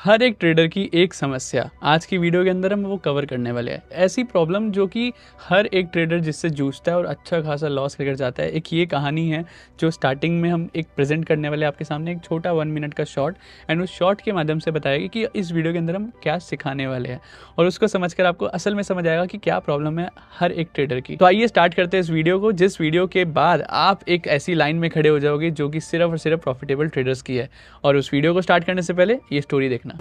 हर एक ट्रेडर की एक समस्या आज की वीडियो के अंदर हम वो कवर करने वाले हैं। ऐसी प्रॉब्लम जो कि हर एक ट्रेडर जिससे जूझता है और अच्छा खासा लॉस लेकर जाता है। एक ये कहानी है जो स्टार्टिंग में हम एक प्रेजेंट करने वाले आपके सामने, एक छोटा 1 मिनट का शॉर्ट, एंड उस शॉर्ट के माध्यम से बताएगी कि इस वीडियो के अंदर हम क्या सिखाने वाले हैं और उसको समझकर आपको असल में समझ आएगा कि क्या प्रॉब्लम है हर एक ट्रेडर की। तो आइए स्टार्ट करते हैं इस वीडियो को, जिस वीडियो के बाद आप एक ऐसी लाइन में खड़े हो जाओगे जो कि सिर्फ और सिर्फ प्रॉफिटेबल ट्रेडर्स की है। और उस वीडियो को स्टार्ट करने से पहले ये स्टोरी देखना। अब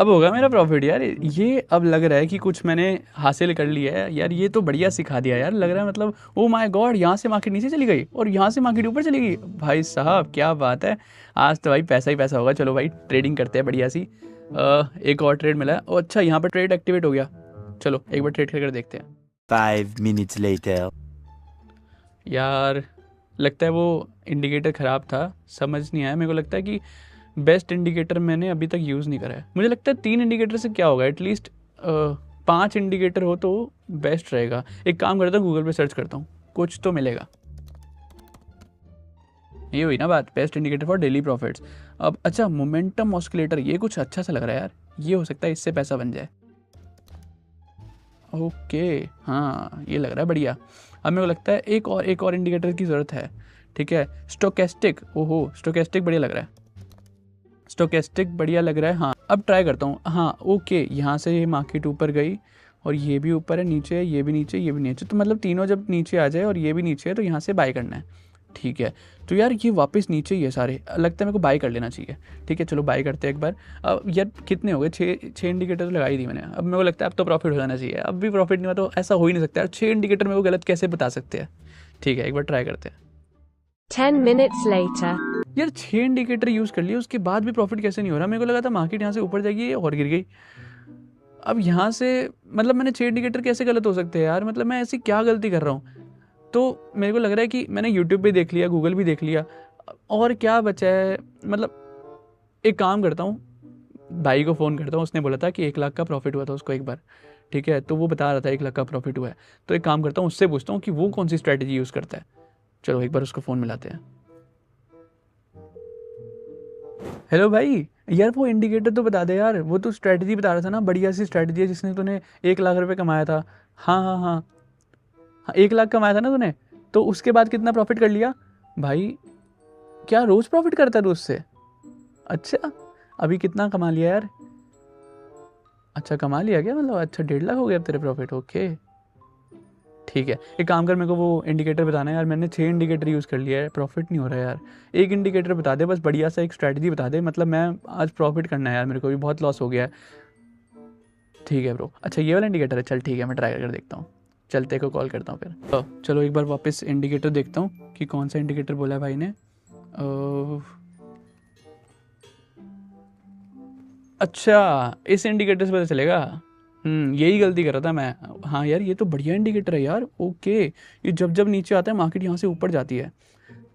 होगा मेरा प्रॉफिट यार। ये अब लग रहा है कि कुछ मैंने हासिल कर लिया है यार। ये तो बढ़िया सिखा दिया यार, लग रहा है मतलब ओ माय गॉड, यहाँ से मार्केट नीचे चली गई और यहाँ से मार्केट ऊपर चली गई। भाई साहब क्या बात है, आज तो भाई पैसा ही पैसा होगा। चलो भाई ट्रेडिंग करते हैं बढ़िया सी। एक और ट्रेड मिला है। ओ अच्छा, यहाँ पर ट्रेड एक्टिवेट हो गया। चलो एक बार ट्रेड करके देखते हैं। 5 minutes later. यार लगता है वो इंडिकेटर ख़राब था, समझ नहीं आया। मेरे को लगता है कि बेस्ट इंडिकेटर मैंने अभी तक यूज़ नहीं करा है। मुझे लगता है 3 इंडिकेटर से क्या होगा, एटलीस्ट 5 इंडिकेटर हो तो बेस्ट रहेगा। एक काम करता हूँ, गूगल पे सर्च करता हूँ, कुछ तो मिलेगा। ये हुई ना बात, best indicator for daily profits. अब अच्छा, मोमेंटम ऑस्किलेटर, ये कुछ अच्छा सा लग रहा है यार। ये हो सकता है इससे पैसा बन जाए। ओके हाँ, ये लग रहा है बढ़िया। अब मेरे को लगता है एक और इंडिकेटर की ज़रूरत है। ठीक है, स्टोकेस्टिक। ओहो, स्टोकेस्टिक बढ़िया लग रहा है। स्टोकेस्टिक बढ़िया लग रहा है। हाँ अब ट्राई करता हूँ। हाँ ओके, यहाँ से ये मार्केट ऊपर गई और ये भी ऊपर है, नीचे है, ये भी नीचे, ये भी नीचे। तो मतलब तीनों जब नीचे आ जाए और ये भी नीचे है तो यहाँ से बाय करना है। ठीक है, तो यार ये वापस नीचे ही है सारे, लगता है मेरे को बाय कर लेना चाहिए। ठीक है चलो बाय करते हैं एक बार। अब यार कितने हो गए, छः इंडिकेटर तो लगाई दी मैंने। अब मेरे को लगता है अब तो प्रॉफिट हो जाना चाहिए। अब भी प्रॉफिट नहीं हुआ तो ऐसा हो ही नहीं सकता यार। 6 इंडिकेटर मेरे को गलत कैसे बता सकते हैं। ठीक है एक बार ट्राई करते हैं। 10 minutes later. यार 6 इंडिकेटर यूज़ कर लिए, उसके बाद भी प्रॉफिट कैसे नहीं हो रहा। मेरे को लगा था मार्केट यहाँ से ऊपर जाएगी और गिर गई। अब यहाँ से मतलब मैंने 6 इंडिकेटर कैसे गलत हो सकते हैं यार, मतलब मैं ऐसी क्या गलती कर रहा हूँ। तो मेरे को लग रहा है कि मैंने यूट्यूब पे देख लिया, गूगल भी देख लिया, और क्या बचा है। मतलब एक काम करता हूँ, भाई को फ़ोन करता हूँ। उसने बोला था कि 1 लाख का प्रॉफिट हुआ था उसको एक बार। ठीक है, तो वो बता रहा था 1 लाख का प्रॉफिट हुआ है। तो एक काम करता हूँ, उससे पूछता हूँ कि वो कौन सी स्ट्रैटेजी यूज़ करता है। चलो एक बार उसको फ़ोन मिलाते हैं। हेलो भाई, यार वो इंडिकेटर तो बता दे यार। वो तो स्ट्रैटेजी बता रहा था ना, बढ़िया सी स्ट्रैटेजी है जिसने तूने 1 लाख रुपए कमाया था। हाँ हाँ हाँ हाँ, 1 लाख कमाया था ना तूने, तो उसके बाद कितना प्रॉफिट कर लिया भाई। क्या रोज़ प्रॉफिट करता है तू उससे? अच्छा, अभी कितना कमा लिया यार? अच्छा कमा लिया क्या, मतलब अच्छा 1.5 लाख हो गया अब तेरे प्रॉफिट। ओके ठीक है, एक काम कर, मेरे को वो इंडिकेटर बताना है यार। मैंने 6 इंडिकेटर यूज़ कर लिया है, प्रॉफिट नहीं हो रहा है यार। एक इंडिकेटर बता दे बस, बढ़िया सा एक स्ट्रैटेजी बता दे। मतलब मैं आज प्रॉफिट करना है यार, मेरे को भी बहुत लॉस हो गया है। ठीक है ब्रो, अच्छा ये वाला इंडिकेटर है, चल ठीक है मैं ट्राई करके देखता हूँ। चलते को कॉल करता हूँ फिर। तो चलो एक बार वापस इंडिकेटर देखता हूँ कि कौन सा इंडिकेटर बोला है भाई ने। अच्छा इस इंडिकेटर से पता चलेगा। यही गलती कर रहा था मैं। हाँ यार ये तो बढ़िया इंडिकेटर है यार। ओके, ये जब जब नीचे आता है मार्केट यहाँ से ऊपर जाती है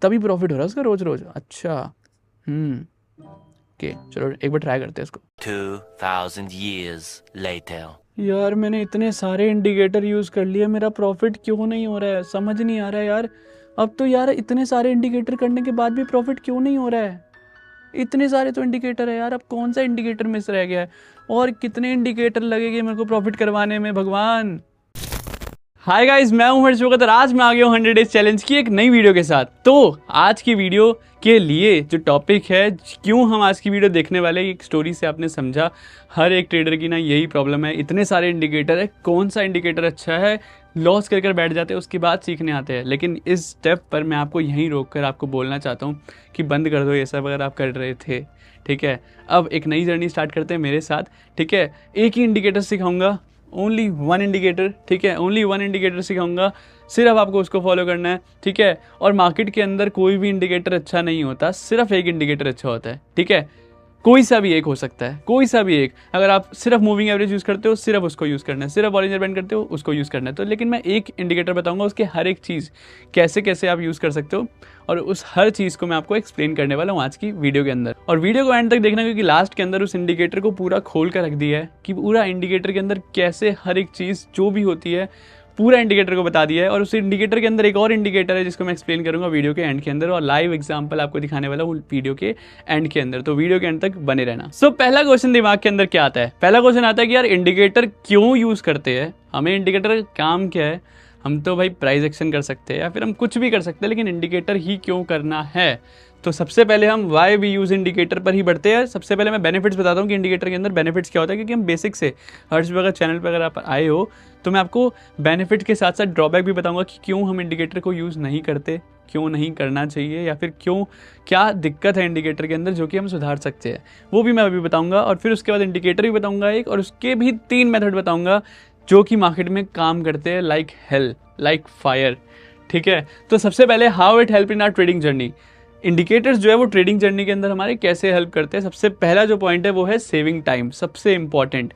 तभी प्रॉफिट हो रहा है उसका रोज रोज। अच्छा ओके चलो एक बार ट्राई करते हैं इसको। 2000 years later. यार मैंने इतने सारे इंडिकेटर यूज़ कर लिए, मेरा प्रॉफिट क्यों नहीं हो रहा है, समझ नहीं आ रहा है यार। अब तो यार इतने सारे इंडिकेटर करने के बाद भी प्रॉफिट क्यों नहीं हो रहा है। इतने सारे तो इंडिकेटर है यार, अब कौन सा इंडिकेटर मिस रह गया है और कितने इंडिकेटर लगेंगे मेरे को प्रॉफिट करवाने में भगवान। हाय गाइस, मैं हूं हर्ष और आज मैं आ गया हूं 100 डेज चैलेंज की एक नई वीडियो के साथ। तो आज की वीडियो के लिए जो टॉपिक है, क्यों हम आज की वीडियो देखने वाले, एक स्टोरी से आपने समझा। हर एक ट्रेडर की ना यही प्रॉब्लम है, इतने सारे इंडिकेटर है, कौन सा इंडिकेटर अच्छा है, लॉस कर कर बैठ जाते हैं, उसके बाद सीखने आते हैं। लेकिन इस स्टेप पर मैं आपको यहीं रोक कर आपको बोलना चाहता हूँ कि बंद कर दो ये सब अगर आप कर रहे थे। ठीक है, अब एक नई जर्नी स्टार्ट करते हैं मेरे साथ। ठीक है, एक ही इंडिकेटर सिखाऊंगा, ओनली 1 इंडिकेटर। ठीक है, ओनली 1 इंडिकेटर सिखाऊंगा, सिर्फ आपको उसको फॉलो करना है। ठीक है, और मार्केट के अंदर कोई भी इंडिकेटर अच्छा नहीं होता, सिर्फ एक इंडिकेटर अच्छा होता है। ठीक है, कोई सा भी एक हो सकता है, कोई सा भी एक। अगर आप सिर्फ मूविंग एवरेज यूज़ करते हो, सिर्फ उसको यूज़ करना है, सिर्फ बॉलिंजर बैंड करते हो, उसको यूज़ करना है। तो लेकिन मैं एक इंडिकेटर बताऊंगा, उसके हर एक चीज़ कैसे कैसे आप यूज़ कर सकते हो, और उस हर चीज़ को मैं आपको एक्सप्लेन करने वाला हूँ आज की वीडियो के अंदर। और वीडियो को एंड तक देखना, क्योंकि लास्ट के अंदर उस इंडिकेटर को पूरा खोल कर रख दिया है कि पूरा इंडिकेटर के अंदर कैसे हर एक चीज़ जो भी होती है पूरा इंडिकेटर को बता दिया है। और उस इंडिकेटर के अंदर एक और इंडिकेटर है जिसको मैं एक्सप्लेन करूंगा वीडियो के एंड के अंदर, और लाइव एग्जांपल आपको दिखाने वाला हूँ वीडियो के एंड के अंदर। तो वीडियो के एंड तक बने रहना। सो पहला क्वेश्चन दिमाग के अंदर क्या आता है? पहला क्वेश्चन आता है कि यार इंडिकेटर क्यों यूज़ करते हैं, हमें इंडिकेटर का काम क्या है? हम तो भाई प्राइस एक्शन कर सकते हैं या फिर हम कुछ भी कर सकते हैं, लेकिन इंडिकेटर ही क्यों करना है? तो सबसे पहले हम वाई वी यूज़ इंडिकेटर पर ही बढ़ते हैं। सबसे पहले मैं बेनिफिट्स बताता हूँ कि इंडिकेटर के अंदर बेनिफिट्स क्या होता है, क्योंकि हम बेसिक से हर्ष वगैरह चैनल पर अगर आप आए हो तो मैं आपको बेनिफिट के साथ साथ ड्रॉबैक भी बताऊंगा कि क्यों हम इंडिकेटर को यूज़ नहीं करते, क्यों नहीं करना चाहिए, या फिर क्यों, क्या दिक्कत है इंडिकेटर के अंदर जो कि हम सुधार सकते हैं, वो भी मैं अभी बताऊंगा। और फिर उसके बाद इंडिकेटर भी बताऊंगा एक, और उसके भी 3 मेथड बताऊंगा जो कि मार्केट में काम करते हैं लाइक हेल, लाइक फायर। ठीक है, तो सबसे पहले how it help in our trading journey. Indicators जो है वो ट्रेडिंग जर्नी के अंदर हमारे कैसे हेल्प करते हैं। सबसे पहला जो पॉइंट है वो है सेविंग टाइम, सबसे इंपॉर्टेंट।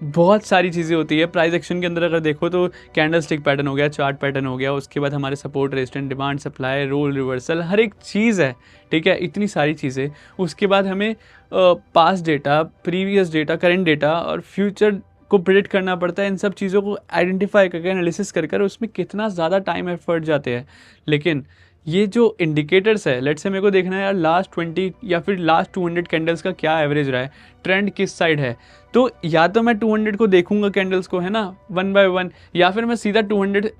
बहुत सारी चीज़ें होती है प्राइस एक्शन के अंदर, अगर देखो तो कैंडल स्टिक पैटर्न हो गया, चार्ट पैटर्न हो गया, उसके बाद हमारे support, resistance, demand, supply, role reversal, हर एक चीज़ है। ठीक है, इतनी सारी चीज़ें। उसके बाद हमें past data, previous data, current data और फ्यूचर को प्रेडिक्ट करना पड़ता है। इन सब चीज़ों को आइडेंटिफाई करके एनालिसिस कर उसमें कितना ज़्यादा टाइम एफर्ट जाते हैं। लेकिन ये जो इंडिकेटर्स है, लेट्स से मेरे को देखना है यार लास्ट 20 या फिर लास्ट 200 कैंडल्स का क्या एवरेज रहा है, ट्रेंड किस साइड है। तो या तो मैं 200 को देखूंगा कैंडल्स को, है ना, 1 बाय 1, या फिर मैं सीधा 200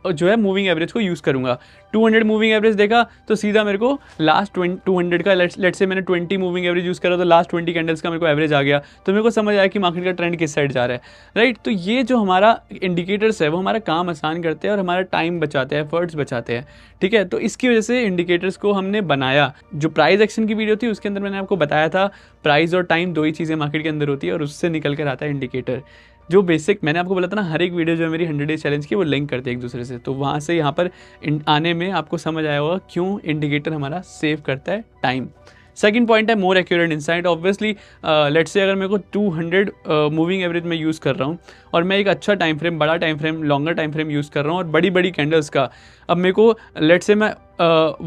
जो है मूविंग एवरेज को यूज़ करूंगा। 200 मूविंग एवरेज देखा तो सीधा मेरे को लास्ट 200 का, लेट्स से मैंने 20 मूविंग एवरेज यूज़ करा तो लास्ट 20 कैंडल्स का मेरे को एवरेज आ गया, तो मेरे को समझ आया कि मार्केट का ट्रेंड किस साइड जा रहा है। राइट, तो ये जो हमारा इंडिकेटर्स है वो हमारा काम आसान करते हैं और हमारा टाइम बचाते हैं, एफर्ट्स बचाते हैं। ठीक है, तो इसकी वजह से इंडिकेटर्स को हमने बनाया। जो प्राइस एक्शन की वीडियो थी उसके अंदर मैंने आपको बताया था प्राइस और टाइम 2 ही चीज़ें मार्केट के अंदर होती है, और उससे निकल कर आता है इंडिकेटर। जो बेसिक मैंने आपको बोला था ना, हर एक वीडियो जो है मेरी 100 डेज चैलेंज की वो लिंक करते हैं एक दूसरे से, तो वहाँ से यहाँ पर आने में आपको समझ आया होगा क्यों इंडिकेटर हमारा सेव करता है टाइम। सेकंड पॉइंट है more accurate insight. Obviously let's say अगर मेरे को 200 मूविंग एवरेज में यूज़ कर रहा हूँ और मैं एक अच्छा टाइम फ्रेम, बड़ा time frame, longer time frame use कर रहा हूँ और बड़ी बड़ी कैंडल्स का, अब मेरे को लेट्स से मैं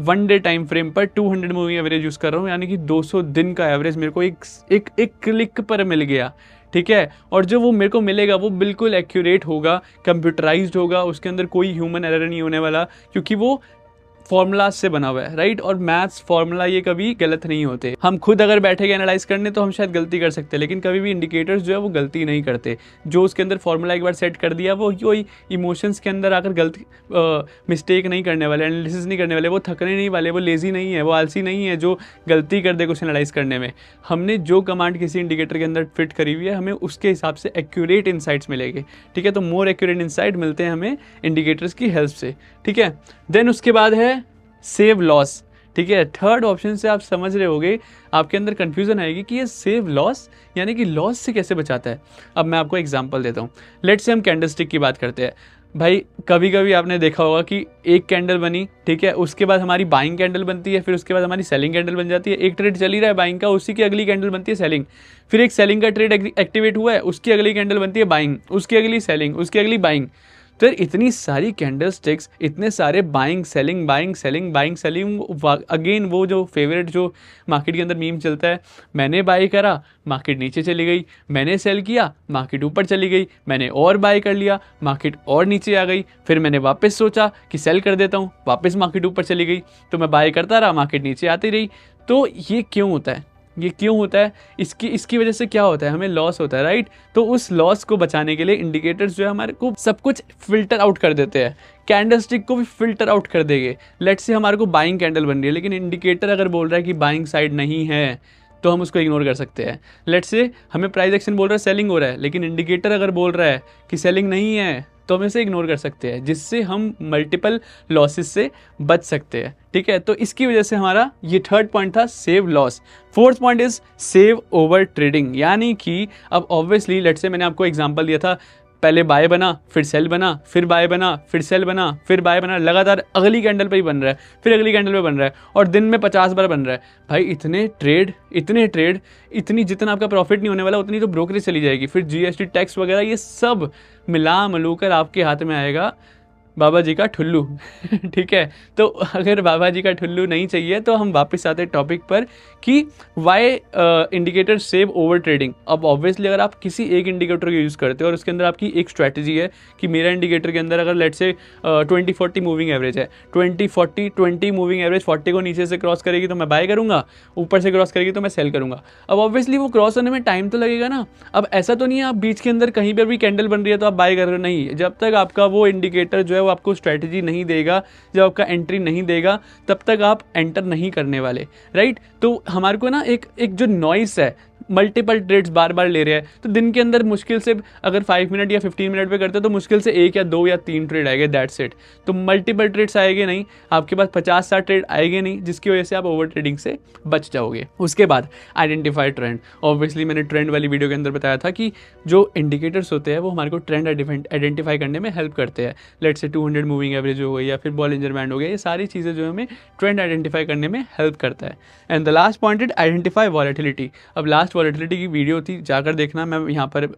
1 डे टाइम फ्रेम पर 200 मूविंग एवरेज यूज़ कर रहा हूँ, यानी कि 200 दिन का एवरेज मेरे को एक क्लिक पर मिल गया। ठीक है, और जो वो मेरे को मिलेगा वो बिल्कुल एक्यूरेट होगा, कंप्यूटराइज्ड होगा, उसके अंदर कोई ह्यूमन एरर नहीं होने वाला, क्योंकि वो फॉर्मूलाज से बना हुआ है। राइट, और मैथ्स फॉर्मूला ये कभी गलत नहीं होते। हम खुद अगर बैठेंगे एनालाइज करने तो हम शायद गलती कर सकते हैं, लेकिन कभी भी इंडिकेटर्स जो है वो गलती नहीं करते। जो उसके अंदर फॉर्मूला एक बार सेट कर दिया वो इमोशंस के अंदर आकर गलती मिस्टेक नहीं करने वाले, एनालिसिस नहीं करने वाले, वो थकने नहीं वाले, वो लेजी नहीं है, वो आलसी नहीं है जो गलती कर दे कुछ एनालाइज करने में। हमने जो कमांड किसी इंडिकेटर के अंदर फिट करी हुई है, हमें उसके हिसाब से एक्यूरेट इंसाइट्स मिलेंगे। ठीक है, तो मोर एक्यूरेट इंसाइट मिलते हैं हमें इंडिकेटर्स की हेल्प से। ठीक है, देन उसके बाद है सेव लॉस। ठीक है, थर्ड ऑप्शन से आप समझ रहे होगे, आपके अंदर कंफ्यूजन आएगी कि ये सेव लॉस यानी कि लॉस से कैसे बचाता है। अब मैं आपको एग्जांपल देता हूँ। लेट्स से हम कैंडलस्टिक की बात करते हैं। भाई कभी कभी आपने देखा होगा कि एक कैंडल बनी, ठीक है, उसके बाद हमारी बाइंग कैंडल बनती है, फिर उसके बाद हमारी सेलिंग कैंडल बन जाती है। एक ट्रेड चल ही रहा है बाइंग का, उसी की अगली कैंडल बनती है सेलिंग, फिर एक सेलिंग का ट्रेड एक्टिवेट हुआ है, उसकी अगली कैंडल बनती है बाइंग, उसकी अगली सेलिंग, उसकी अगली बाइंग। तो इतनी सारी कैंडल स्टिक्स, इतने सारे buying selling buying selling buying selling, again वो जो फेवरेट जो मार्केट के अंदर मीम चलता है, मैंने बाय करा मार्केट नीचे चली गई, मैंने सेल किया मार्केट ऊपर चली गई, मैंने और बाय कर लिया मार्केट और नीचे आ गई, फिर मैंने वापस सोचा कि सेल कर देता हूँ, वापस मार्केट ऊपर चली गई, तो मैं बाय करता रहा, मार्केट नीचे आती रही। तो ये क्यों होता है? ये क्यों होता है? इसकी वजह से क्या होता है? हमें लॉस होता है। राइट, तो उस लॉस को बचाने के लिए इंडिकेटर्स जो है हमारे को सब कुछ फिल्टर आउट कर देते हैं। कैंडलस्टिक को भी फिल्टर आउट कर देंगे। लेट्स से हमारे को बाइंग कैंडल बन रही है, लेकिन इंडिकेटर अगर बोल रहा है कि बाइंग साइड नहीं है तो हम उसको इग्नोर कर सकते हैं। लेट्स से हमें प्राइस एक्शन बोल रहा है सेलिंग हो रहा है, लेकिन इंडिकेटर अगर बोल रहा है कि सेलिंग नहीं है तो हम इसे इग्नोर कर सकते हैं, जिससे हम मल्टीपल लॉसेस से बच सकते हैं। ठीक है, तो इसकी वजह से हमारा ये थर्ड पॉइंट था save loss. Fourth point is save over trading, यानी कि अब ऑब्वियसली लेट्स से मैंने आपको एग्जांपल दिया था पहले बाय बना, फिर सेल बना, फिर बाय बना, फिर सेल बना, फिर बाय बना, लगातार अगली कैंडल पे ही बन रहा है, फिर अगली कैंडल पे बन रहा है, और दिन में 50 बार बन रहा है। भाई इतने ट्रेड, इतनी जितना आपका प्रॉफिट नहीं होने वाला उतनी तो ब्रोकरेज चली जाएगी, फिर जीएसटी टैक्स वगैरह ये सब मिला मलू कर आपके हाथ में आएगा बाबा जी का ठुल्लू। ठीक है, तो अगर बाबा जी का ठुल्लू नहीं चाहिए तो हम वापस आते हैं टॉपिक पर कि why indicator save over trading. अब ऑब्वियसली अगर आप किसी एक इंडिकेटर को यूज़ करते हो और उसके अंदर आपकी एक स्ट्रैटेजी है कि मेरा इंडिकेटर के अंदर अगर लेट से 20-40 मूविंग एवरेज है, 20 मूविंग एवरेज 40 को नीचे से क्रॉस करेगी तो मैं बाय करूंगा, ऊपर से क्रॉस करेगी तो मैं सेल करूंगा। अब ऑब्वियसली वो क्रॉस होने में टाइम तो लगेगा ना। अब ऐसा तो नहीं है आप बीच के अंदर कहीं पर भी कैंडल बन रही है तो आप बाय कर रहे हो, नहीं। जब तक आपका वो इंडिकेटर जो है वो आपको स्ट्रैटेजी नहीं देगा, जब आपका एंट्री नहीं देगा, तब तक आप एंटर नहीं करने वाले, राइट। तो हमारे को ना एक जो नॉइस है, मल्टीपल ट्रेड्स बार बार ले रहे हैं, तो दिन के अंदर मुश्किल से अगर 5 मिनट या 15 मिनट पे करते हो तो मुश्किल से 1 या 2 या 3 ट्रेड आएंगे, दैट्स इट। तो मल्टीपल ट्रेड्स आएंगे नहीं, आपके पास 50-60 ट्रेड आएंगे नहीं, जिसकी वजह से आप ओवर ट्रेडिंग से बच जाओगे। उसके बाद आइडेंटिफाई ट्रेंड। ऑब्वियसली मैंने ट्रेंड वाली वीडियो के अंदर बताया था कि जो इंडिकेटर्स होते हैं वो हमारे को ट्रेंड आइडेंटिफाई करने में हेल्प करते हैं। लेट से 200 मूविंग एवरेज हो गई या फिर बॉलिंजर बैंड हो गया, ये सारी चीज़ें जो हमें ट्रेंड आइडेंटिफाई करने में हेल्प करता है। And the last point is identify volatility. अब लास्ट वॉलेटिलिटी की वीडियो थी, जाकर देखना, मैं यहाँ पर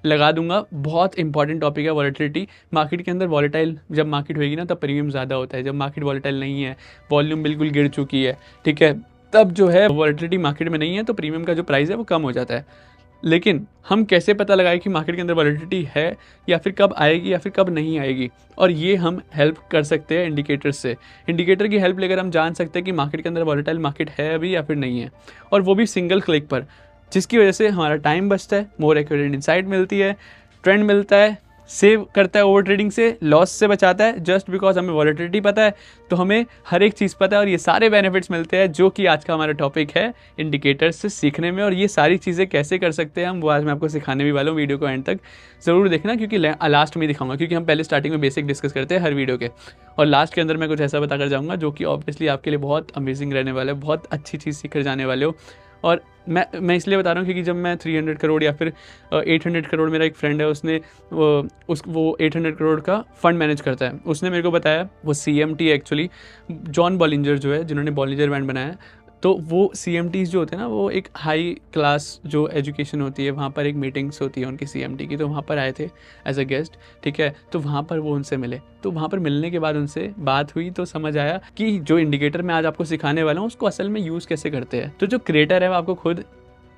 लगा दूंगा। बहुत इंपॉर्टेंट टॉपिक है वॉलेटिलिटी। मार्केट के अंदर वॉलेटाइल जब मार्केट होगी ना तब प्रीमियम ज़्यादा होता है। जब मार्केट वॉलेटाइल नहीं है, वॉल्यूम बिल्कुल गिर चुकी है, ठीक है, तब जो है वॉलेटिलिटी मार्केट में नहीं है तो प्रीमियम का जो प्राइस है वो कम हो जाता है। लेकिन हम कैसे पता लगाएं कि मार्केट के अंदर वॉलेटिलिटी है या फिर कब आएगी या फिर कब नहीं आएगी? और ये हम हेल्प कर सकते हैं इंडिकेटर से। इंडिकेटर की हेल्प लेकर हम जान सकते हैं कि मार्केट के अंदर वॉलेटाइल मार्केट है अभी या फिर नहीं है, और वो भी सिंगल क्लिक पर, जिसकी वजह से हमारा टाइम बचता है, मोर एक्यूरेट इंसाइट मिलती है, ट्रेंड मिलता है, सेव करता है ओवर ट्रेडिंग से, लॉस से बचाता है। जस्ट बिकॉज हमें वॉलेटिलिटी पता है तो हमें हर एक चीज़ पता है, और ये सारे बेनिफिट्स मिलते हैं जो कि आज का हमारा टॉपिक है इंडिकेटर्स से सीखने में। और ये सारी चीज़ें कैसे कर सकते हैं हम, वो आज मैं आपको सिखाने भी वाला हूँ। वीडियो को एंड तक ज़रूर देखना, क्योंकि लास्ट में दिखाऊंगा, क्योंकि हम पहले स्टार्टिंग में बेसिक डिस्कस करते हैं हर वीडियो के, और लास्ट के अंदर मैं कुछ ऐसा बताकर जाऊँगा जो कि ऑब्वियसली आपके लिए बहुत अमेजिंग रहने वाला है, बहुत अच्छी चीज़ सीख कर जाने वाले हो। और मैं इसलिए बता रहा हूँ क्योंकि जब मैं 300 करोड़ या फिर 800 करोड़, मेरा एक फ्रेंड है, उसने वो 800 करोड़ का फंड मैनेज करता है, उसने मेरे को बताया, वो CMT एक्चुअली, जॉन बॉलिंजर जो है, जिन्होंने बॉलिंजर बैंड बनाया, तो वो CMTs जो होते हैं ना, वो एक हाई क्लास जो एजुकेशन होती है, वहाँ पर एक मीटिंग्स होती है उनकी CMT की, तो वहाँ पर आए थे एज अ गेस्ट, ठीक है। तो वहाँ पर वो उनसे मिले, तो वहाँ पर मिलने के बाद उनसे बात हुई तो समझ आया कि जो इंडिकेटर मैं आज आपको सिखाने वाला हूँ उसको असल में यूज़ कैसे करते हैं। तो जो क्रिएटर है वो आपको खुद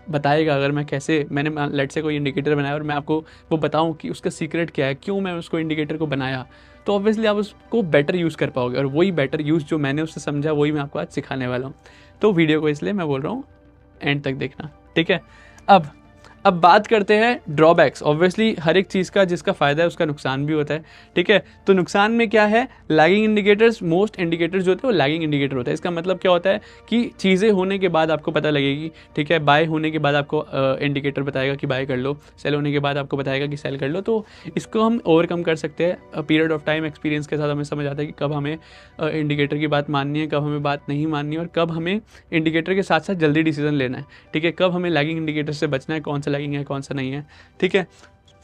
बताएगा, अगर मैंने लेट से कोई इंडिकेटर बनाया और मैं आपको वो बताऊं कि उसका सीक्रेट क्या है, क्यों मैं उसको इंडिकेटर को बनाया, तो ऑब्वियसली आप उसको बेटर यूज़ कर पाओगे। और वही बेटर यूज़ जो मैंने उससे समझा वही मैं आपको आज सिखाने वाला हूँ। तो वीडियो को इसलिए मैं बोल रहा हूँ एंड तक देखना, ठीक है। अब बात करते हैं ड्रॉबैक्स। ऑब्वियसली हर एक चीज़ का जिसका फ़ायदा है उसका नुकसान भी होता है, ठीक है। तो नुकसान में क्या है, लैगिंग इंडिकेटर्स, मोस्ट इंडिकेटर्स जो होते हैं वो लैगिंग इंडिकेटर होता है। इसका मतलब क्या होता है कि चीज़ें होने के बाद आपको पता लगेगी, ठीक है। बाय होने के बाद आपको इंडिकेटर बताएगा कि बाय कर लो, सेल होने के बाद आपको बताएगा कि सेल कर लो। तो इसको हम ओवरकम कर सकते हैं पीरियड ऑफ टाइम, एक्सपीरियंस के साथ हमें समझ आता है कि कब हमें इंडिकेटर की बात माननी है, कब हमें बात नहीं माननी है, और कब हमें इंडिकेटर के साथ साथ जल्दी डिसीजन लेना है, ठीक है। कब हमें लैगिंग इंडिकेटर से बचना है, कौन सा लैगिंग है कौन सा नहीं है, ठीक है।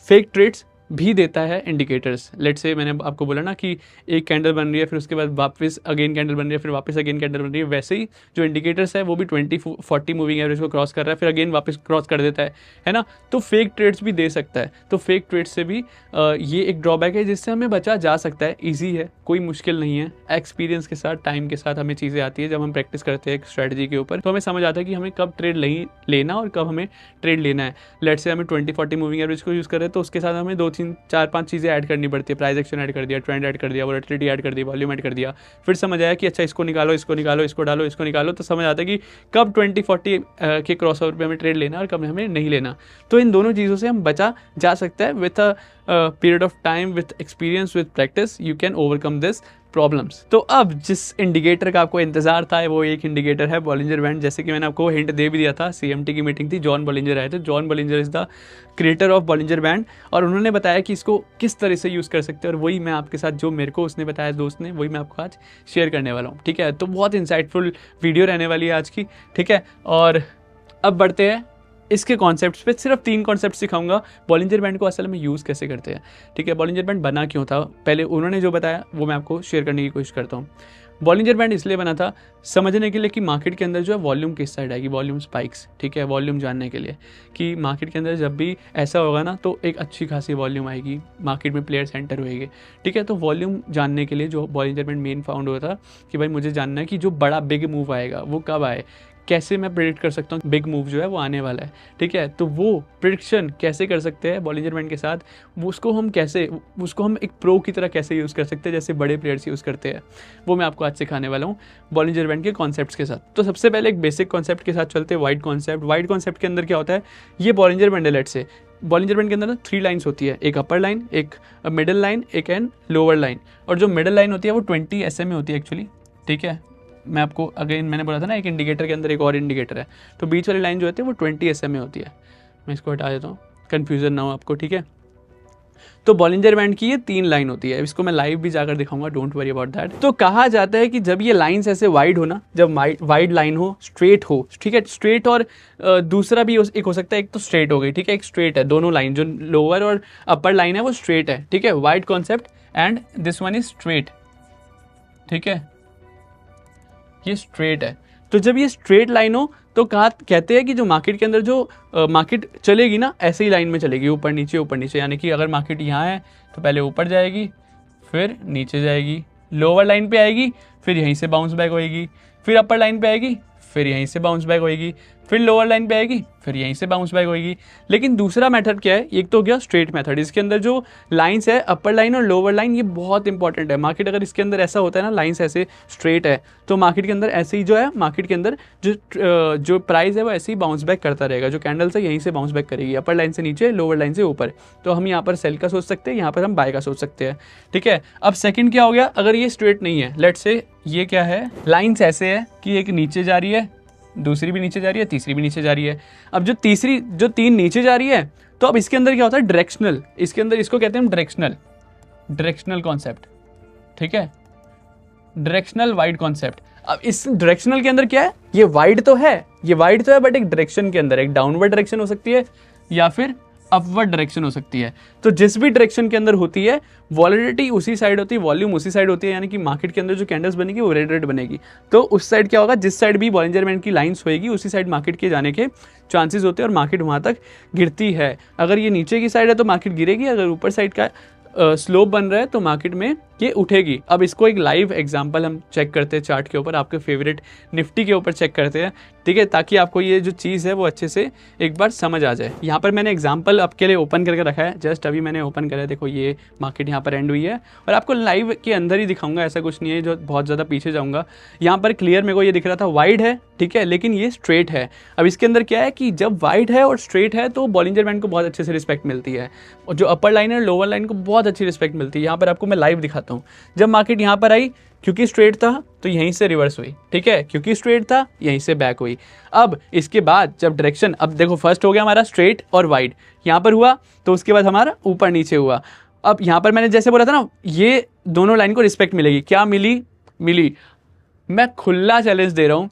फेक ट्रेड्स भी देता है इंडिकेटर्स। लेट से मैंने आपको बोला ना कि एक कैंडल बन रही है, फिर उसके बाद वापस अगेन कैंडल बन रही है, फिर वापस अगेन कैंडल बन रही है, वैसे ही जो इंडिकेटर्स है वो भी 20-40 मूविंग एवरेज को क्रॉस कर रहा है, फिर अगेन वापस क्रॉस कर देता है ना। तो फेक ट्रेड्स भी दे सकता है। तो फेक ट्रेड्स से भी ये एक ड्रॉबैक है जिससे हमें बचा जा सकता है। ईजी है, कोई मुश्किल नहीं है। एक्सपीरियंस के साथ, टाइम के साथ हमें चीज़ें आती है। जब हम प्रैक्टिस करते हैं एक स्ट्रैटेजी के ऊपर तो हमें समझ आता है कि हमें कब ट्रेड लेना और कब हमें ट्रेड लेना है। लेट से हमें 20-40 मूविंग एवरेज को यूज़ कर रहे हैं तो उसके साथ हमें 2-3-4-5 चीज़ें ऐड करनी पड़ती है। प्राइस एक्शन ऐड कर दिया, ट्रेंड ऐड कर दिया, वोलेटिलिटी ऐड कर दी, वॉल्यूम ऐड कर दिया। फिर समझ आया कि अच्छा इसको निकालो, इसको निकालो, इसको डालो, इसको निकालो, तो समझ आता है कि कब 20-40 के क्रॉसओवर पे हमें ट्रेड लेना और कब हमें नहीं लेना। तो इन दोनों चीज़ों से हम बचा जा सकता है। With a period of time, with experience, with practice you can overcome this problems. तो अब जिस इंडिकेटर का आपको इंतजार था वो एक इंडिकेटर है बॉलिंजर बैंड। जैसे कि मैंने आपको हिंट दे भी दिया था, CMT की मीटिंग थी, जॉन बॉलिंजर आए थे। John Bollinger is the creator of Bollinger band, और उन्होंने बताया कि इसको किस तरह से यूज़ कर सकते हैं। और वही मैं आपके साथ, जो मेरे को उसने बताया दोस्त ने, वही मैं आपको आज शेयर करने वाला हूँ, ठीक है। तो बहुत इंसाइटफुल वीडियो रहने वाली है आज की, ठीक है। और अब बढ़ते हैं इसके कॉन्सेप्ट्स पे सिर्फ 3 कॉन्सेप्ट सिखाऊंगा, बॉलिंजर बैंड को असल में यूज़ कैसे करते हैं। ठीक है, बॉलिंजर बैंड बना क्यों था, पहले उन्होंने जो बताया वो मैं आपको शेयर करने की कोशिश करता हूँ। बॉलिंजर बैंड इसलिए बना था समझने के लिए कि मार्केट के अंदर जो है वॉल्यूम किस साइड आएगी, वॉल्यूम स्पाइक्स। ठीक है, वॉल्यूम जानने के लिए कि मार्केट के अंदर जब भी ऐसा होगा ना तो एक अच्छी खासी वॉल्यूम आएगी, मार्केट में प्लेयर सेंटर होएंगे। ठीक है, तो वॉल्यूम जानने के लिए जो बॉलिंजर बैंड मेन फाउंड हुआ था कि भाई मुझे जानना है कि जो बड़ा बिग मूव आएगा वो कब आए, कैसे मैं प्रेडिक्ट कर सकता हूँ बिग मूव जो है वो आने वाला है। ठीक है, तो वो प्रेडिक्शन कैसे कर सकते हैं बॉलिंजर बैंड के साथ, वो उसको हम एक प्रो की तरह कैसे यूज़ कर सकते हैं जैसे बड़े प्लेयर्स यूज़ करते हैं, वो मैं आपको आज सिखाने वाला हूँ बॉलिंजर बैंड के कॉन्सेप्ट्स के साथ। तो सबसे पहले एक बेसिक कॉन्सेप्ट के साथ चलते हैं, वाइड कॉन्सेप्ट। वाइड कॉन्सेप्ट के अंदर क्या होता है, ये बॉलिंजर बैंड है, लेट्स से बॉलिंजर बैंड के अंदर ना 3 लाइन्स होती है, एक अपर लाइन, एक मिडल लाइन, एक एंड लोअर लाइन। और जो मिडल लाइन होती है वो 20 SM में होती है एक्चुअली। ठीक है, मैं आपको अगेन मैंने बोला था ना एक इंडिकेटर के अंदर एक और इंडिकेटर है, तो बीच वाली लाइन जो होती है वो 20 SM में होती है। मैं इसको हटा देता हूँ, कन्फ्यूज़न ना हो आपको। ठीक है, तो बॉलिंजर बैंड की ये 3 लाइन होती है, इसको मैं लाइव भी जाकर दिखाऊंगा, डोंट वरी अबाउट दैट। तो कहा जाता है कि जब ये लाइंस ऐसे वाइड हो ना, जब वाइड लाइन हो, स्ट्रेट हो, ठीक है, स्ट्रेट और दूसरा भी एक हो सकता है, एक तो स्ट्रेट हो गई, ठीक है, एक स्ट्रेट है, दोनों लाइन जो लोअर और अपर लाइन है वो स्ट्रेट है। ठीक है, wide concept and this one is straight. ठीक है, ये स्ट्रेट है। तो जब ये स्ट्रेट लाइन हो तो कहते हैं कि जो मार्केट के अंदर जो मार्केट चलेगी ना ऐसे ही लाइन में चलेगी, ऊपर नीचे, यानी कि अगर मार्केट यहाँ है तो पहले ऊपर जाएगी, फिर नीचे जाएगी, लोअर लाइन पे आएगी, फिर यहीं से बाउंस बैक होएगी, फिर अपर लाइन पे आएगी, फिर यहीं से बाउंस बैक होएगी, फिर लोअर लाइन पे आएगी, फिर यहीं से बाउंस बैक होएगी। लेकिन दूसरा मेथड क्या है, एक तो हो गया स्ट्रेट मेथड, इसके अंदर जो लाइंस है अपर लाइन और लोअर लाइन ये बहुत इंपॉर्टेंट है। मार्केट अगर इसके अंदर ऐसा होता है ना, लाइंस ऐसे स्ट्रेट है, तो मार्केट के अंदर ऐसे ही जो है, मार्केट के अंदर जो प्राइस है वो ऐसे ही बाउंस बैक करता रहेगा, जो कैंडल्स है यहीं से बाउंस बैक करेगी, अपर लाइन से नीचे, लोअर लाइन से ऊपर। तो हम यहाँ पर सेल का सोच सकते हैं, यहाँ पर हम बाय का सोच सकते हैं। ठीक है, अब सेकंड क्या हो गया, अगर ये स्ट्रेट नहीं है, लेट्स से ये क्या है, लाइंस ऐसे है कि एक नीचे जा रही है, दूसरी भी नीचे जा रही है, तीसरी भी नीचे जा रही है। अब जो 3 नीचे जा रही है, तो अब इसके अंदर क्या होता है, डायरेक्शनल, इसके अंदर इसको कहते हैं हम डायरेक्शनल कॉन्सेप्ट। ठीक है, डायरेक्शनल वाइड कॉन्सेप्ट। अब इस डायरेक्शनल के अंदर क्या है, ये वाइड तो है बट एक डायरेक्शन के अंदर, एक डाउनवर्ड डायरेक्शन हो सकती है या फिर अपवर्ड डायरेक्शन हो सकती है। तो जिस भी डायरेक्शन के अंदर होती है वॉलिडिटी उसी साइड होती है, वॉल्यूम उसी साइड होती है, यानी कि मार्केट के अंदर जो कैंडल्स बनेगी वो रेड बनेगी। तो उस साइड क्या होगा, जिस साइड भी बॉलिंजर बैंड की लाइंस होएगी उसी साइड मार्केट के जाने के चांसेस होते हैं और मार्केट वहाँ तक गिरती है। अगर ये नीचे की साइड है तो मार्केट गिरेगी, अगर ऊपर साइड का स्लोप बन रहा है तो मार्केट में ये उठेगी। अब इसको एक लाइव एग्जांपल हम चेक करते हैं चार्ट के ऊपर, आपके फेवरेट निफ्टी के ऊपर चेक करते हैं। ठीक है, ताकि आपको ये जो चीज़ है वो अच्छे से एक बार समझ आ जाए। यहाँ पर मैंने एग्जांपल आपके लिए ओपन करके रखा है, जस्ट अभी मैंने ओपन करा है, देखो ये मार्केट यहाँ पर एंड हुई है और आपको लाइव के अंदर ही दिखाऊंगा, ऐसा कुछ नहीं है जो बहुत ज़्यादा पीछे जाऊँगा। यहाँ पर क्लियर मेरे को ये दिख रहा था वाइड है, ठीक है, लेकिन ये स्ट्रेट है। अब इसके अंदर क्या है कि जब वाइड है और स्ट्रेट है तो बॉलिंजर बैंड को बहुत अच्छे से रिस्पेक्ट मिलती है और जो अपर लाइन है लोअर लाइन को बहुत अच्छी रिस्पेक्ट मिलती है। यहाँ पर आपको मैं लाइव दिखाता हूँ, जब मार्केट यहाँ पर आई क्योंकि स्ट्रेट था तो यहीं से रिवर्स हुई, ठीक है, क्योंकि स्ट्रेट था यहीं से बैक हुई। अब इसके बाद जब डायरेक्शन, अब देखो फर्स्ट हो गया हमारा स्ट्रेट और वाइड, यहाँ पर हुआ तो उसके बाद हमारा ऊपर नीचे हुआ। अब यहाँ पर मैंने जैसे बोला था ना, ये दोनों लाइन को रिस्पेक्ट मिलेगी, क्या मिली। मैं खुला चैलेंज दे रहा हूँ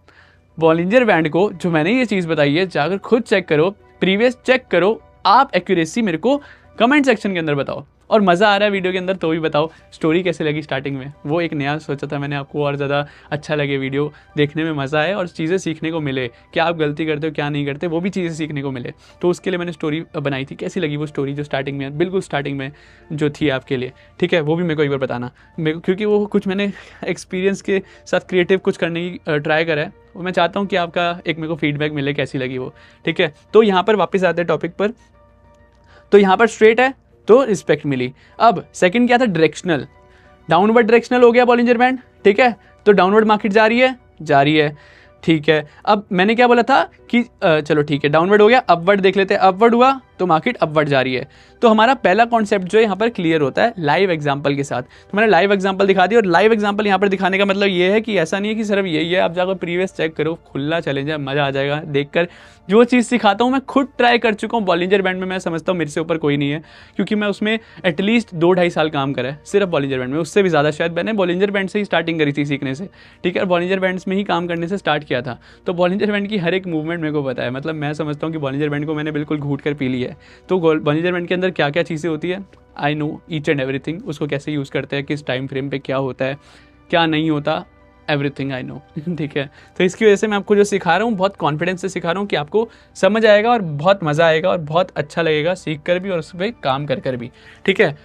बॉलिंजर बैंड को, जो मैंने ये चीज़ बताई है जाकर खुद चेक करो, प्रीवियस चेक करो, आप एक्यूरेसी मेरे को कमेंट सेक्शन के अंदर बताओ। और मज़ा आ रहा है वीडियो के अंदर तो भी बताओ स्टोरी कैसे लगी स्टार्टिंग में, वो एक नया सोचा था मैंने आपको और ज़्यादा अच्छा लगे, वीडियो देखने में मज़ा आए और चीज़ें सीखने को मिले, क्या आप गलती करते हो क्या नहीं करते, वो भी चीज़ें सीखने को मिले। तो उसके लिए मैंने स्टोरी बनाई थी, कैसी लगी वो स्टोरी जो स्टार्टिंग में, बिल्कुल स्टार्टिंग में जो थी आपके लिए, ठीक है, वो भी मेरे को एक बार बताना, क्योंकि वो कुछ मैंने एक्सपीरियंस के साथ क्रिएटिव कुछ करने की ट्राई करा है, वो मैं चाहता हूँ कि आपका एक मेरे को फीडबैक मिले कैसी लगी वो, ठीक है। तो यहाँ पर वापस आते हैं टॉपिक पर, तो यहाँ पर स्ट्रेट है तो रिस्पेक्ट मिली। अब सेकंड क्या था, डायरेक्शनल, डाउनवर्ड डायरेक्शनल हो गया बॉलिंजर बैंड, ठीक है, तो डाउनवर्ड मार्केट जा रही है, ठीक है। अब मैंने क्या बोला था कि चलो ठीक है डाउनवर्ड हो गया, अपवर्ड देख लेते हैं, अपवर्ड हुआ तो मार्केट अपवर्ड जा रही है। तो हमारा पहला कॉन्सेप्ट जो है यहाँ पर क्लियर होता है लाइव एग्जांपल के साथ। तो मैंने लाइव एग्जांपल दिखा दिया, और लाइव एग्जांपल यहाँ पर दिखाने का मतलब ये है कि ऐसा नहीं है कि सिर्फ यही है, आप जाकर प्रीवियस चेक करो, खुला चैलेंज है, मजा आ जाएगा देखकर। जो चीज़ सिखाता हूँ मैं खुद ट्राई कर चुका हूँ। बॉलिंजर बैंड में मैं समझता हूँ मेरे से ऊपर कोई नहीं है, क्योंकि मैं उसमें एटलीस्ट 2-2.5 साल काम करा है सिर्फ बॉलिंजर बैंड में, उससे भी ज़्यादा शायद। मैंने बॉलिंजर बैंड से ही स्टार्टिंग करी थी सीखने से, ठीक है, और बॉलिंजर बैंड्स में ही काम करने से स्टार्ट किया था। तो बॉलिंजर बैंड की हर एक मूवमेंट मेरे को पता है, मतलब मैं समझता हूँ कि बॉलिंजर बैंड को मैंने बिल्कुल घूट कर पी लिया है। तो बॉलिंजर बैंड के अंदर क्या क्या चीज़ें होती है, I know each and everything, उसको कैसे यूज़ करते हैं, किस टाइम फ्रेम पे क्या होता है, क्या नहीं होता, एवरीथिंग आई नो, ठीक है। तो इसकी वजह से मैं आपको जो सिखा रहा हूँ बहुत कॉन्फिडेंस से सिखा रहा हूँ कि आपको समझ आएगा और बहुत मज़ा आएगा और बहुत अच्छा लगेगा सीख कर भी और उस पर काम कर भी, ठीक है।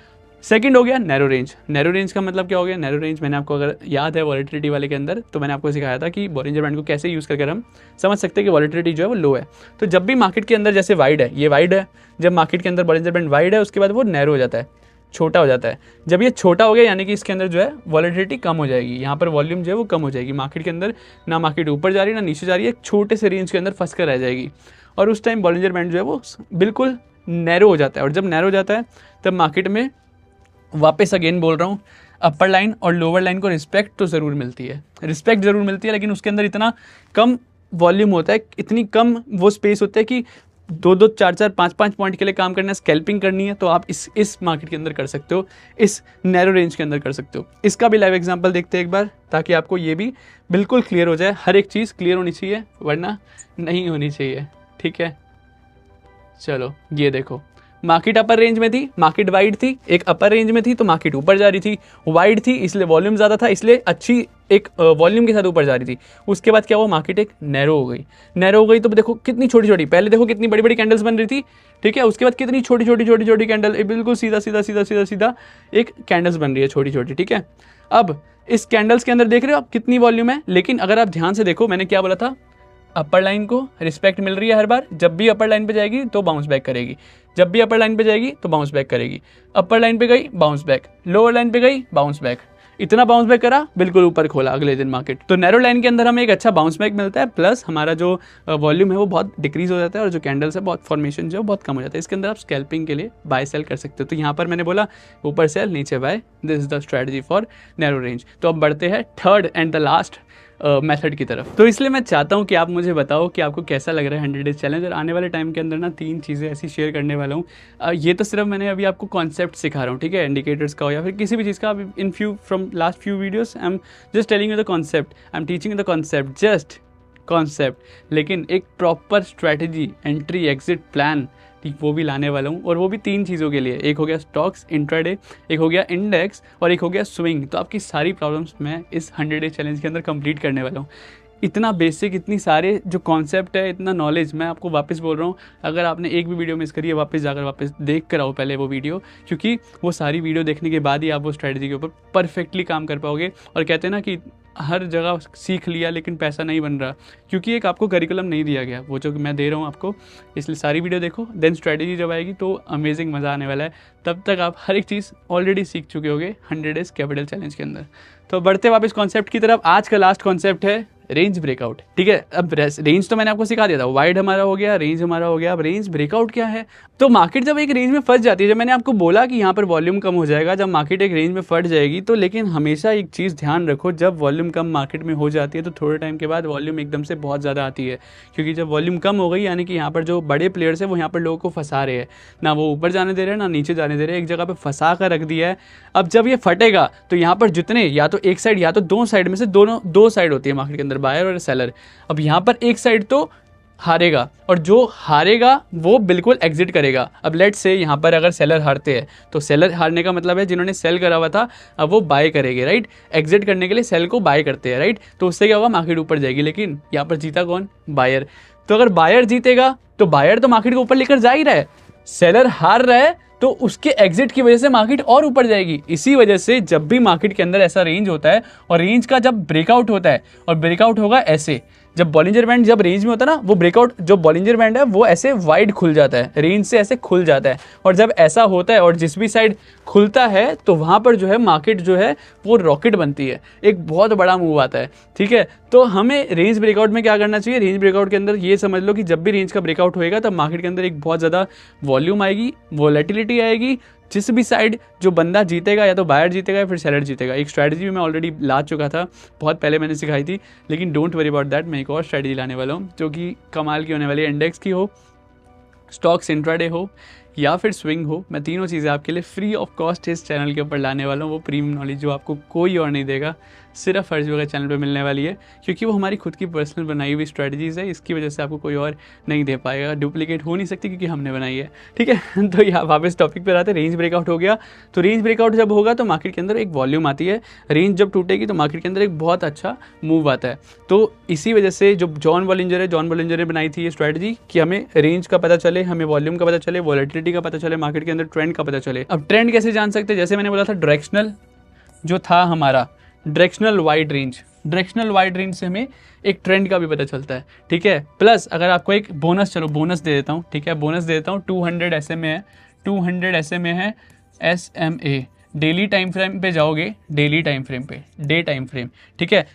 सेकंड हो गया नैरो रेंज। नैरो रेंज का मतलब क्या हो गया? नैरो रेंज मैंने आपको अगर याद है वॉलेटिलिटी वाले के अंदर, तो मैंने आपको सिखाया था कि बॉलिंजर बैंड को कैसे यूज़ करके हम समझ सकते हैं कि वॉलेटिलिटी जो है वो लो है। तो जब भी मार्केट के अंदर जैसे वाइड है, ये वाइड है, जब मार्केट के अंदर बॉलिंजर बैंड वाइड है उसके बाद वो नैरो हो जाता है, छोटा हो जाता है। जब ये छोटा हो गया यानी कि इसके अंदर जो है वॉलेटिलिटी कम हो जाएगी, यहाँ पर वॉल्यूम जो है वो कम हो जाएगी। मार्केट के अंदर ना मार्केट ऊपर जा रही है ना नीचे जा रही है, एक छोटे से रेंज के अंदर फंस कर रह जाएगी, और उस टाइम बॉलिंजर बैंड जो है वो बिल्कुल नैरो हो जाता है। और जब नैरो हो जाता है तब मार्केट में वापस अगेन बोल रहा हूँ, अपर लाइन और लोअर लाइन को रिस्पेक्ट तो ज़रूर मिलती है, रिस्पेक्ट ज़रूर मिलती है, लेकिन उसके अंदर इतना कम वॉल्यूम होता है, इतनी कम वो स्पेस होता है कि 2-2, 4-4, 5-5 पॉइंट के लिए काम करना है, स्कैल्पिंग करनी है, तो आप इस मार्केट के अंदर कर सकते हो, इस नैरो रेंज के अंदर कर सकते हो। इसका भी लाइव एग्जांपल देखते हैं एक बार, ताकि आपको ये भी बिल्कुल क्लियर हो जाए। हर एक चीज़ क्लियर होनी चाहिए, वरना नहीं होनी चाहिए, ठीक है। चलो ये देखो, मार्केट अपर रेंज में थी, मार्केट वाइड थी, एक अपर रेंज में थी तो मार्केट ऊपर जा रही थी, वाइड थी इसलिए वॉल्यूम ज़्यादा था, इसलिए अच्छी एक वॉल्यूम के साथ ऊपर जा रही थी। उसके बाद क्या हुआ, मार्केट एक नैरो हो गई। नैरो हो गई तो देखो कितनी छोटी छोटी, पहले देखो कितनी बड़ी बड़ी कैंडल्स बन रही थी, ठीक है, उसके बाद कितनी छोटी छोटी छोटी छोटी कैंडल, बिल्कुल सीधा सीधा सीधा सीधा सीधा एक कैंडल्स बन रही है छोटी छोटी, ठीक है। अब इस कैंडल्स के अंदर देख रहे हो आप कितनी वॉल्यूम है, लेकिन अगर आप ध्यान से देखो मैंने क्या बोला था, अपर लाइन को रिस्पेक्ट मिल रही है हर बार, जब भी अपर लाइन पे जाएगी तो बाउंस बैक करेगी, जब भी अपर लाइन पे जाएगी तो बाउंस बैक करेगी, अपर लाइन पे गई बाउंस बैक, लोअर लाइन पे गई बाउंस बैक, इतना बाउंस बैक करा बिल्कुल ऊपर खोला अगले दिन मार्केट। तो नैरो लाइन के अंदर हमें एक अच्छा बाउंस बैक मिलता है, प्लस हमारा जो वॉल्यूम है वो बहुत डिक्रीज हो जाता है, और जो कैंडल्स है बहुत फॉर्मेशन जो है बहुत कम हो जाता है। इसके अंदर आप स्कैल्पिंग के लिए बाय सेल कर सकते हो। तो यहाँ पर मैंने बोला ऊपर सेल नीचे buy, this is the strategy for narrow range. तो अब बढ़ते हैं third and the last method की तरफ। तो इसलिए मैं चाहता हूँ कि आप मुझे बताओ कि आपको कैसा लग रहा है 100 डेज चैलेंज। और आने वाले टाइम के अंदर ना 3 चीज़ें ऐसी शेयर करने वाला हूँ। ये तो सिर्फ मैंने अभी आपको कॉन्सेप्ट सिखा रहा हूँ, ठीक है, इंडिकेटर्स का हो या फिर किसी भी चीज़ का। In from last few videos I am just telling you the concept, I am teaching the concept, just concept, लेकिन एक proper strategy, entry exit plan, ठीक, वो भी लाने वाला हूँ। और वो भी 3 चीज़ों के लिए, एक हो गया स्टॉक्स इंट्राडे, एक हो गया इंडेक्स और एक हो गया स्विंग। तो आपकी सारी प्रॉब्लम्स मैं इस 100 डेज चैलेंज के अंदर कंप्लीट करने वाला हूँ। इतना बेसिक, इतनी सारे जो कॉन्सेप्ट है, इतना नॉलेज, मैं आपको वापस बोल रहा हूँ, अगर आपने एक भी वीडियो मिस करी है वापस जाकर वापस देख कर आओ पहले वो वीडियो, क्योंकि वो सारी वीडियो देखने के बाद ही आप वो स्ट्रैटेजी के ऊपर परफेक्टली काम कर पाओगे। और कहते हैं ना कि हर जगह सीख लिया लेकिन पैसा नहीं बन रहा, क्योंकि एक आपको करिकुलम नहीं दिया गया, वो जो मैं दे रहा हूँ आपको। इसलिए सारी वीडियो देखो, देन स्ट्रैटेजी जब आएगी तो अमेजिंग मज़ा आने वाला है। तब तक आप हर एक चीज़ ऑलरेडी सीख चुके होगे 100 डेज कैपिटल चैलेंज के अंदर। तो बढ़ते वापस कॉन्सेप्ट की तरफ। आज का लास्ट कॉन्सेप्ट है रेंज ब्रेकआउट, ठीक है। अब रेंज तो मैंने आपको सिखा दिया था, वाइड हमारा हो गया, रेंज हमारा हो गया। अब रेंज ब्रेकआउट क्या है? तो मार्केट जब एक रेंज में फंस जाती है, जब मैंने आपको बोला कि यहाँ पर वॉल्यूम कम हो जाएगा, जब मार्केट एक रेंज में फट जाएगी, तो लेकिन हमेशा एक चीज़ ध्यान रखो, जब वॉल्यूम कम मार्केट में हो जाती है तो थोड़े टाइम के बाद वॉल्यूम एकदम से बहुत ज़्यादा आती है। क्योंकि जब वॉल्यूम कम हो गई यानी कि यहाँ पर जो बड़े प्लेयर्स हैं वो यहाँ पर लोगों को फंसा रहे हैं, ना वो ऊपर जाने दे रहे हैं ना नीचे जाने दे रहे हैं, एक जगह पर फंसा कर रख दिया है। अब जब ये फटेगा तो यहाँ पर जितने, या तो एक साइड या तो 2 साइड में से दो साइड होती है मार्केट के अंदर, बायर और सेलर। अब यहाँ पर एक साइड तो हारेगा, और जो हारेगा वो बिल्कुल एग्जिट करेगा। अब लेट्स से यहाँ पर अगर सेलर हारते हैं तो सेलर हारने का मतलब है जिन्होंने सेल करा हुआ था अब वो बाय करेंगे, राइट। एग्जिट करने के लिए सेल को बाय करते हैं, राइट। तो उससे क्या होगा, मार्केट ऊपर जाएगी। लेकिन यहाँ पर जीता कौन? बायर। तो अगर बायर जीतेगा तो बायर तो मार्केट को ऊपर लेकर जा ही रहा है, सेलर हार रहा है तो उसके एग्जिट की वजह से मार्केट और ऊपर जाएगी। इसी वजह से जब भी मार्केट के अंदर ऐसा रेंज होता है और रेंज का जब ब्रेकआउट होता है, और ब्रेकआउट होगा ऐसे, जब बॉलिंजर बैंड जब रेंज में होता है ना, वो ब्रेकआउट जो बॉलिंजर बैंड है वो ऐसे वाइड खुल जाता है, रेंज से ऐसे खुल जाता है। और जब ऐसा होता है और जिस भी साइड खुलता है तो वहाँ पर जो है मार्केट जो है वो रॉकेट बनती है, एक बहुत बड़ा मूव आता है, ठीक है। तो हमें रेंज ब्रेकआउट में क्या करना चाहिए, रेंज ब्रेकआउट के अंदर ये समझ लो कि जब भी रेंज का ब्रेकआउट होएगा तब मार्केट के अंदर एक बहुत ज़्यादा वॉल्यूम आएगी, वॉलेटिलिटी आएगी। जिस भी साइड जो बंदा जीतेगा, या तो बायर जीतेगा या फिर सेलर जीतेगा। एक स्ट्रैटेजी भी मैं ऑलरेडी ला चुका था, बहुत पहले मैंने सिखाई थी, लेकिन डोंट वरी अबाउट दैट, मैं एक और स्ट्रैटेजी लाने वाला हूँ जो कि कमाल की होने वाली है। इंडेक्स की हो, स्टॉक्स इंट्राडे हो या फिर स्विंग हो, मैं तीनों चीज़ें आपके लिए फ्री ऑफ कॉस्ट इस चैनल के ऊपर लाने वाला हूँ। वो प्रीमियम नॉलेज जो आपको कोई और नहीं देगा, सिर्फ फर्जी वगैरह चैनल पे मिलने वाली है, क्योंकि वो हमारी खुद की पर्सनल बनाई हुई स्ट्रेटजीज़ है। इसकी वजह से आपको कोई और नहीं दे पाएगा, डुप्लीकेट हो नहीं सकती क्योंकि हमने बनाई है, ठीक है। तो यहाँ वापस टॉपिक पर आते हैं। रेंज ब्रेकआउट हो गया, तो रेंज ब्रेकआउट जब होगा तो मार्केट के अंदर एक वॉल्यूम आती है, रेंज जब टूटेगी तो मार्केट के अंदर एक बहुत अच्छा मूव आता है। तो इसी वजह से जो जॉन बॉलिंजर ने बनाई थी ये स्ट्रेटजी कि हमें रेंज का पता चले, हमें वॉल्यूम का पता चले, वॉलेटिलिटी का पता चले, मार्केट के अंदर ट्रेंड का पता चले। अब ट्रेंड कैसे जान सकते हैं, जैसे मैंने बोला था डायरेक्शनल जो था हमारा डायरेक्शनल वाइड रेंज से हमें एक ट्रेंड का भी पता चलता है, ठीक है। प्लस अगर आपको एक बोनस, चलो बोनस दे देता हूँ, ठीक है, बोनस दे देता हूँ। 200 SMA है, 200 SMA है, SMA डेली टाइम फ्रेम पे जाओगे, डेली टाइम फ्रेम पे, डे टाइम फ्रेम, ठीक है।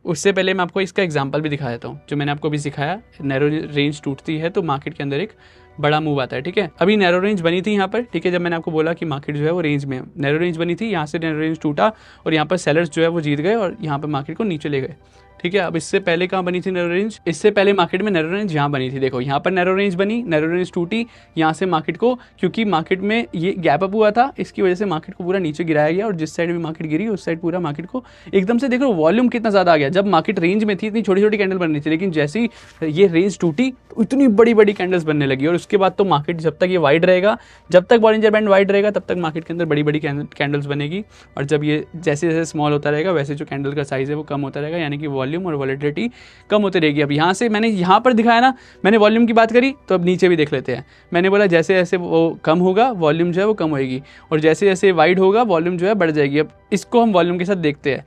उससे पहले मैं आपको इसका एग्जांपल भी दिखा देता हूँ जो मैंने आपको अभी सिखाया। नैरो रेंज टूटती है तो मार्केट के अंदर एक बड़ा मूव आता है, ठीक है। अभी नैरो रेंज बनी थी यहाँ पर, ठीक है, जब मैंने आपको बोला कि मार्केट जो है वो रेंज में, नैरो रेंज बनी थी, यहाँ से नैरो रेंज टूटा और यहाँ पर सेलर्स जो है वो जीत गए और यहाँ पर मार्केट को नीचे ले गए, ठीक है। अब इससे पहले कहाँ बनी थी नैरो रेंज, इससे पहले मार्केट में नैरो रेंज यहाँ बनी थी, देखो यहाँ पर नैरो रेंज बनी, नैरो रेंज टूटी, यहाँ से मार्केट को, क्योंकि मार्केट में ये गैप अप हुआ था, इसकी वजह से मार्केट को पूरा नीचे गिराया गया और जिस साइड भी मार्केट गिरी उस साइड पूरा मार्केट को एकदम से, देखो वॉल्यूम कितना ज़्यादा आ गया। जब मार्केट रेंज में थी इतनी छोटी छोटी कैंडल बननी थी, लेकिन जैसे ही ये रेंज टूटी तो इतनी बड़ी बड़ी कैंडल्स बनने लगी। और उसके बाद तो मार्केट जब तक ये वाइड रहेगा, जब तक बॉलिंजर बैंड वाइड रहेगा तब तक मार्केट के अंदर बड़ी बड़ी कैंडल्स बनेगी। और जब ये जैसे जैसे स्मॉल होता रहेगा वैसे जो कैंडल का साइज़ है वो कम होता रहेगा, यानी कि वॉल्यूम और वॉलेटिलिटी कम होती रहेगी। अब यहाँ से मैंने यहाँ पर दिखाया ना, मैंने वॉल्यूम की बात करी, तो अब नीचे भी देख लेते हैं। मैंने बोला जैसे जैसे वो कम होगा वॉल्यूम जो है वो कम होएगी, और जैसे जैसे वाइड होगा वॉल्यूम जो है बढ़ जाएगी। अब इसको हम वॉल्यूम के साथ देखते हैं,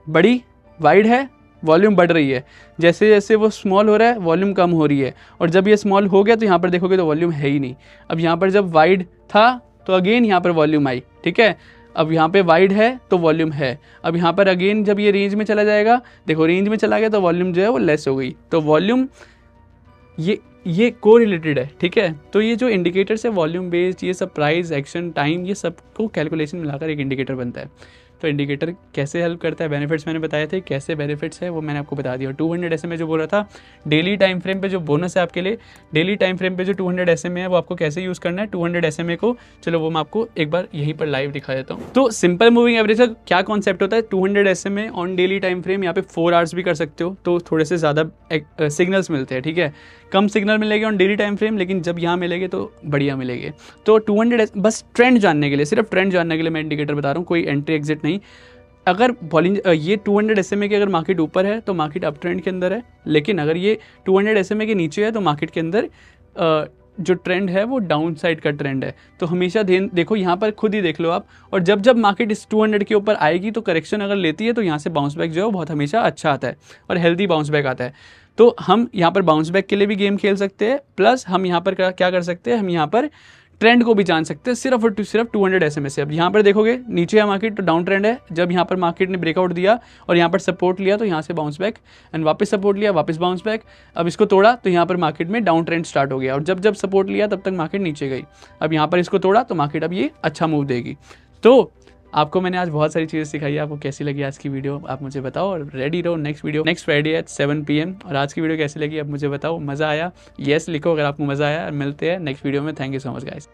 बड़ी वाइड है, वॉल्यूम बढ़ रही है, जैसे जैसे वो स्मॉल हो रहा है वॉल्यूम कम हो रही है, और जब ये स्मॉल हो गया तो यहाँ पर देखोगे तो वॉल्यूम है ही नहीं। अब यहाँ पर जब वाइड था तो अगेन यहाँ पर वॉल्यूम आई, ठीक है। अब यहाँ पे वाइड है तो वॉल्यूम है। अब यहाँ पर अगेन जब ये रेंज में चला जाएगा, देखो रेंज में चला गया तो वॉल्यूम जो है वो लेस हो गई। तो वॉल्यूम ये को रिलेटेड है, ठीक है। तो ये जो इंडिकेटर्स है वॉल्यूम बेस्ड, ये सब प्राइस, एक्शन, टाइम, ये सबको कैलकुलेशन मिलाकर एक इंडिकेटर बनता है। तो इंडिकेटर कैसे हेल्प करता है, बेनिफिट्स मैंने बताए थे, कैसे बेनिफिट्स है वो मैंने आपको बता दिया। 200 SMA जो बोल रहा था, डेली टाइम फ्रेम पे जो बोनस है आपके लिए, डेली टाइम फ्रेम पे जो 200 SMA है वो आपको कैसे यूज़ करना है 200 SMA को, चलो वो मैं आपको एक बार यहीं पर लाइव दिखा देता हूँ। तो सिंपल मूविंग एवरेज का क्या कॉन्सेप्ट होता है, 200 SMA on daily time frame, यहाँ पे 4 आवर्स भी कर सकते हो तो थोड़े से ज़्यादा सिग्नल्स मिलते हैं, ठीक है। कम सिग्नल मिलेंगे ऑन डेली टाइम फ्रेम, लेकिन जब यहाँ मिलेंगे तो बढ़िया मिलेंगे। तो 200 बस ट्रेंड जानने के लिए, सिर्फ ट्रेंड जानने के लिए मैं इंडिकेटर बता रहा हूँ, कोई एंट्री एग्जिट नहीं। अगर ये 200 SMA के अगर मार्केट ऊपर है तो मार्केट अप ट्रेंड के अंदर है, लेकिन अगर ये 200 SMA के नीचे है तो मार्केट के अंदर जो ट्रेंड है वो डाउन साइड का ट्रेंड है। तो हमेशा देखो यहाँ पर खुद ही देख लो आप, और जब जब मार्केट इस 200 के ऊपर आएगी तो करेक्शन अगर लेती है तो यहाँ से बाउंस बैक जो है बहुत हमेशा अच्छा आता है और हेल्दी बाउंस बैक आता है। तो हम यहाँ पर बाउंस बैक के लिए भी गेम खेल सकते हैं, प्लस हम यहाँ पर क्या कर सकते हैं, हम यहाँ पर ट्रेंड को भी जान सकते हैं सिर्फ और सिर्फ 200 SMA से। अब यहाँ पर देखोगे नीचे है मार्केट तो डाउन ट्रेंड है, जब यहाँ पर मार्केट ने ब्रेकआउट दिया और यहाँ पर सपोर्ट लिया तो यहाँ से बाउंस बैक, एंड वापस सपोर्ट लिया, वापस बाउंस बैक। अब इसको तोड़ा तो यहाँ पर मार्केट में डाउन ट्रेंड स्टार्ट हो गया, और जब जब सपोर्ट लिया तब तक मार्केट नीचे गई। अब यहाँ पर इसको तोड़ा तो मार्केट अब ये अच्छा मूव देगी। तो आपको मैंने आज बहुत सारी चीज़ें सिखाई है, आपको कैसी लगी आज की वीडियो आप मुझे बताओ, और रेडी रहो next video next Friday at 7 PM। और आज की वीडियो कैसी लगी आप मुझे बताओ, मज़ा आया, येस लिखो अगर आपको मज़ा आया। मिलते हैं नेक्स्ट वीडियो में, thank you so much guys.